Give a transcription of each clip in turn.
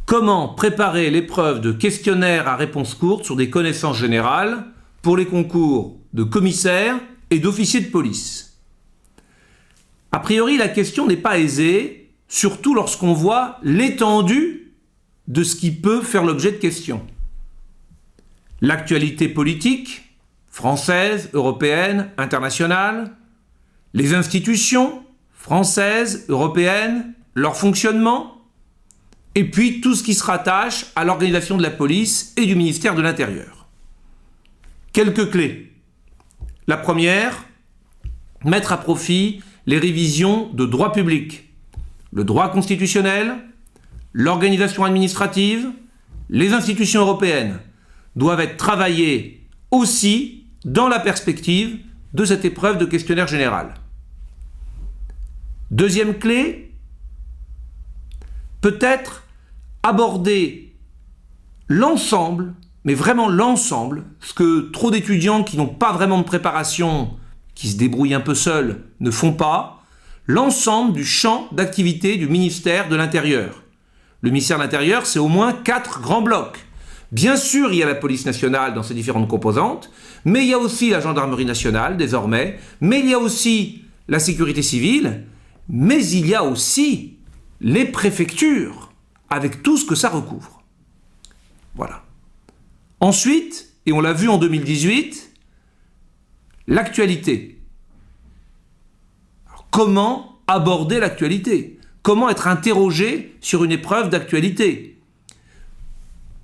Comment préparer l'épreuve de questionnaire à réponse courte sur des connaissances générales pour les concours de commissaire et d'officier de police? A priori, la question n'est pas aisée, surtout lorsqu'on voit l'étendue de ce qui peut faire l'objet de questions. L'actualité politique, française, européenne, internationale, les institutions françaises, européennes, leur fonctionnement, et puis tout ce qui se rattache à l'organisation de la police et du ministère de l'Intérieur. Quelques clés. La première, mettre à profit les révisions de droit public, le droit constitutionnel, l'organisation administrative, les institutions européennes doivent être travaillées aussi dans la perspective de cette épreuve de questionnaire général. Deuxième clé, peut-être aborder l'ensemble, mais vraiment l'ensemble, ce que trop d'étudiants qui n'ont pas vraiment de préparation, qui se débrouillent un peu seuls, ne font pas, l'ensemble du champ d'activité du ministère de l'Intérieur. Le ministère de l'Intérieur, c'est au moins 4 grands blocs. Bien sûr, il y a la police nationale dans ses différentes composantes, mais il y a aussi la gendarmerie nationale, désormais, mais il y a aussi la sécurité civile, mais il y a aussi les préfectures, avec tout ce que ça recouvre. Voilà. Ensuite, et on l'a vu en 2018, l'actualité. Alors, comment aborder l'actualité? Comment être interrogé sur une épreuve d'actualité?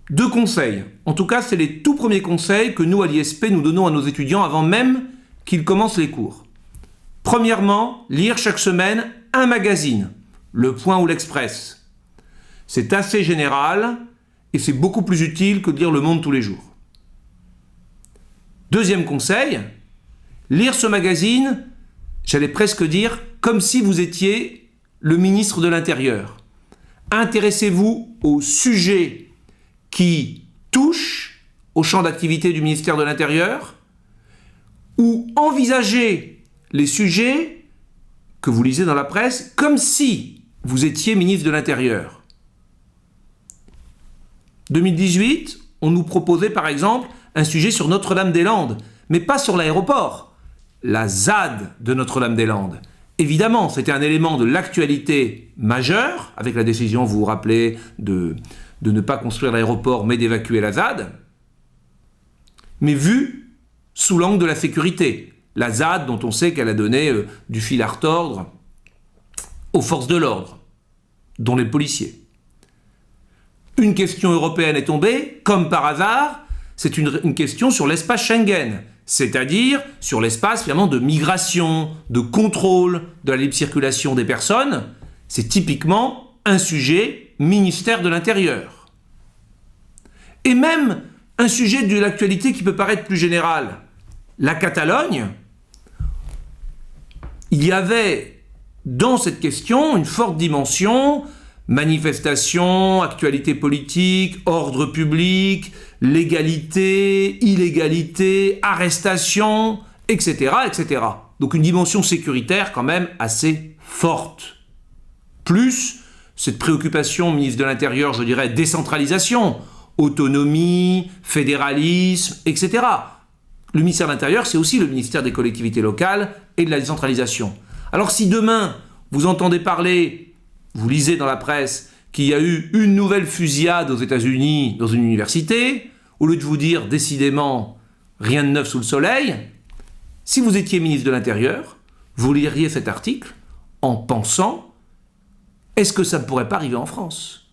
2 conseils. En tout cas, c'est les tout premiers conseils que nous, à l'ISP, nous donnons à nos étudiants avant même qu'ils commencent les cours. Premièrement, lire chaque semaine un magazine, Le Point ou l'Express. C'est assez général et c'est beaucoup plus utile que de lire Le Monde tous les jours. Deuxième conseil, lire ce magazine, j'allais presque dire, comme si vous étiez le ministre de l'Intérieur. Intéressez-vous aux sujets qui touchent au champ d'activité du ministère de l'Intérieur ou envisagez les sujets que vous lisez dans la presse comme si vous étiez ministre de l'Intérieur. 2018, on nous proposait par exemple un sujet sur Notre-Dame-des-Landes, mais pas sur l'aéroport, la ZAD de Notre-Dame-des-Landes. Évidemment, c'était un élément de l'actualité majeure, avec la décision, vous vous rappelez, de ne pas construire l'aéroport, mais d'évacuer la ZAD, mais vu sous l'angle de la sécurité. La ZAD, dont on sait qu'elle a donné du fil à retordre aux forces de l'ordre, dont les policiers. Une question européenne est tombée, comme par hasard, c'est une question sur l'espace Schengen, c'est-à-dire sur l'espace finalement de migration, de contrôle de la libre circulation des personnes. C'est typiquement un sujet ministère de l'Intérieur. Et même un sujet de l'actualité qui peut paraître plus général. La Catalogne, il y avait dans cette question une forte dimension manifestation, actualité politique, ordre public, légalité, illégalité, arrestation, etc., etc. Donc une dimension sécuritaire quand même assez forte. Plus cette préoccupation, ministre de l'Intérieur, je dirais, décentralisation, autonomie, fédéralisme, etc. Le ministère de l'Intérieur, c'est aussi le ministère des collectivités locales et de la décentralisation. Alors si demain, vous entendez parler, vous lisez dans la presse qu'il y a eu une nouvelle fusillade aux États-Unis dans une université, au lieu de vous dire décidément rien de neuf sous le soleil, si vous étiez ministre de l'Intérieur, vous liriez cet article en pensant est-ce que ça ne pourrait pas arriver en France?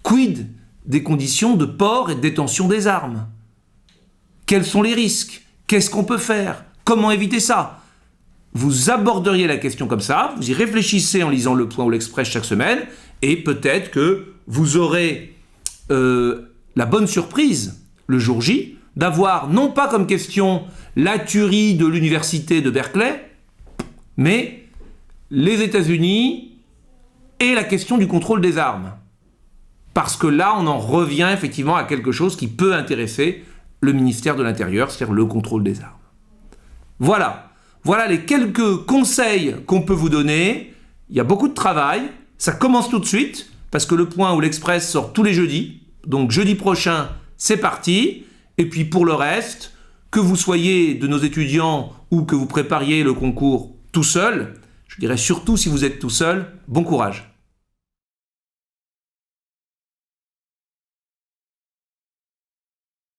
Quid des conditions de port et de détention des armes? Quels sont les risques? Qu'est-ce qu'on peut faire? Comment éviter ça? Vous aborderiez la question comme ça, vous y réfléchissez en lisant Le Point ou l'Express chaque semaine, et peut-être que vous aurez la bonne surprise, le jour J, d'avoir non pas comme question la tuerie de l'université de Berkeley, mais les États-Unis et la question du contrôle des armes. Parce que là, on en revient effectivement à quelque chose qui peut intéresser le ministère de l'Intérieur, c'est-à-dire le contrôle des armes. Voilà les quelques conseils qu'on peut vous donner. Il y a beaucoup de travail, ça commence tout de suite. parce que Le Point ou l'Express sort tous les jeudis. Donc jeudi prochain, c'est parti. Et puis pour le reste, que vous soyez de nos étudiants ou que vous prépariez le concours tout seul, je dirais surtout si vous êtes tout seul, bon courage.